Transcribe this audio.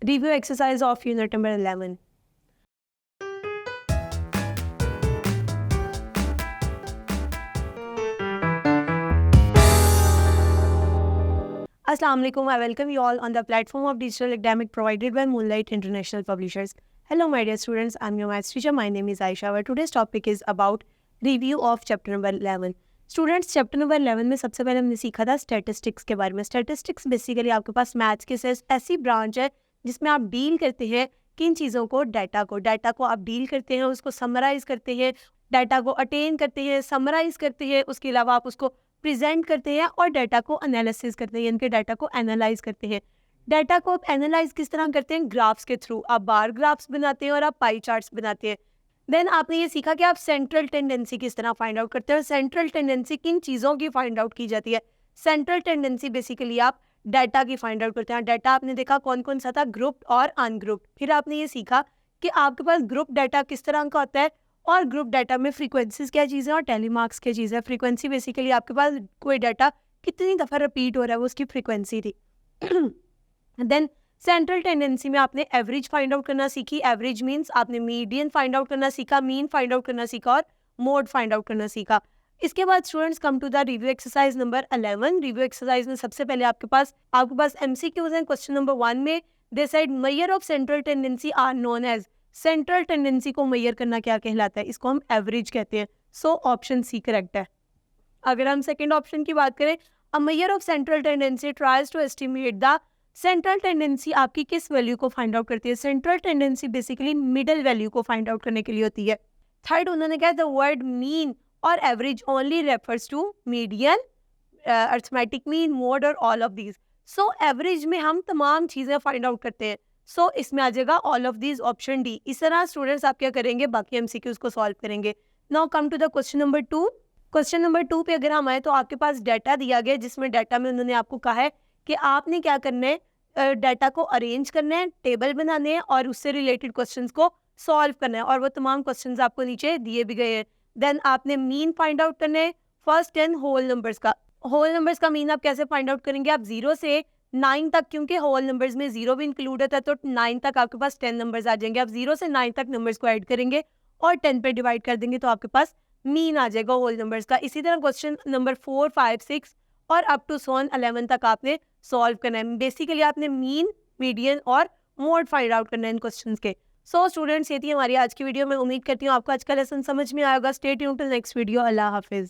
Review exercise of unit number 11. Assalamu alaikum. I welcome you all on the platform of digital academic provided by Moonlight International Publishers. Hello my dear students, I'm your maths teacher. My name is Aisha. Our today's topic is about review of chapter number 11. Students chapter number 11 में सबसे पहले हमने सीखा था statistics के बारे में. Statistics basically आपके पास मैथ्स की ऐसी ब्रांच है जिसमें आप डील करते हैं किन चीज़ों को, डाटा को आप डील करते हैं, उसको समराइज़ करते हैं, डाटा को अटेन करते हैं, समराइज़ करते हैं, उसके अलावा आप उसको प्रेजेंट करते हैं और डाटा को एनालिसिस करते हैं, यानी कि डाटा को एनालाइज करते हैं. डाटा को आप एनालाइज किस तरह करते हैं? ग्राफ्स के थ्रू. आप बार ग्राफ्स बनाते हैं और आप पाई चार्ट्स बनाते हैं. देन आपने ये सीखा कि आप सेंट्रल टेंडेंसी किस तरह फाइंड आउट करते हैं. सेंट्रल टेंडेंसी किन चीज़ों की फाइंड आउट की जाती है? सेंट्रल टेंडेंसी बेसिकली आप डाटा की फाइंड आउट करते हैं. डाटा आपने देखा कौन कौन सा था, ग्रुप्ड और अनग्रुप्ड. फिर आपने ये सीखा कि आपके पास ग्रुप डाटा किस तरह का होता है और ग्रुप डाटा में फ्रीक्वेंसीज क्या चीज़ है और टेलीमार्क्स क्या चीज़ है. फ्रीक्वेंसी बेसिकली आपके पास कोई डाटा कितनी दफ़ा रिपीट हो रहा है वो उसकी फ्रीक्वेंसी थी. देन सेंट्रल टेंडेंसी में आपने एवरेज फाइंड आउट करना सीखी. एवरेज मीन्स आपने मीडियन फाइंड आउट करना सीखा, मीन फाइंड आउट करना सीखा और मोड फाइंड आउट करना सीखा. इसके बाद students come to the review exercise number 11. Review exercise में सबसे पहले आपके पास MCQs हैं. क्वेश्चन नंबर 1 में they said measure of central tendency are known as. Central tendency को मेजर करना क्या कहलाता है? इसको हम एवरेज कहते हैं. सो ऑप्शन सी करेक्ट है. अगर हम सेकेंड ऑप्शन की बात करें, a measure of central tendency tries to estimate the. Central tendency आपकी किस वैल्यू को फाइंड आउट करती है? Central tendency basically middle value को फाइंड आउट करने के लिए होती है. थर्ड उन्होंने कहा द वर्ड मीन और average only refers to median, arithmetic mean, mode और all of these. So average में हम तमाम चीज़ें फाइंड आउट करते हैं. सो इसमें आ जाएगा all of these, option D. इस तरह स्टूडेंट्स आप क्या करेंगे, बाकी एमसीक्यूज को सॉल्व करेंगे. Now come to the question number 2. Question number 2 पे अगर हम आए तो आपके पास डाटा दिया गया जिसमें डाटा में उन्होंने आपको कहा है कि आपने क्या करना है, डाटा को अरेंज करना है, टेबल बनाने हैं और उससे रिलेटेड क्वेश्चंस को सॉल्व करना है. और वो तमाम क्वेश्चंस आपको नीचे दिए भी गए हैं. देन आपने मीन फाइंड आउट करना है फर्स्ट 10 होल नंबर्स का. होल नंबर्स का मीन आप कैसे फाइंड आउट करेंगे? आप 0 से 9 तक, क्योंकि होल नंबर्स में 0 भी इंक्लूड होता है तो 9 तक आपके पास 10 नंबर्स आ जाएंगे. आप 0 से 9 तक नंबर्स को ऐड करेंगे और 10 पे डिवाइड कर देंगे तो आपके पास मीन आ जाएगा होल नंबर्स का. इसी तरह क्वेश्चन नंबर 4, 5, 6 और अप टू 11 तक आपने सॉल्व करना है. बेसिकली आपने मीन, मीडियन और मोड फाइंड आउट करना है इन क्वेश्चंस के. सो स्टूडेंट्स, ये थी हमारी आज की वीडियो. मैं उम्मीद करती हूँ आपको आज का लेसन समझ में आएगा. Stay tuned till next video. अल्लाह हाफिज़.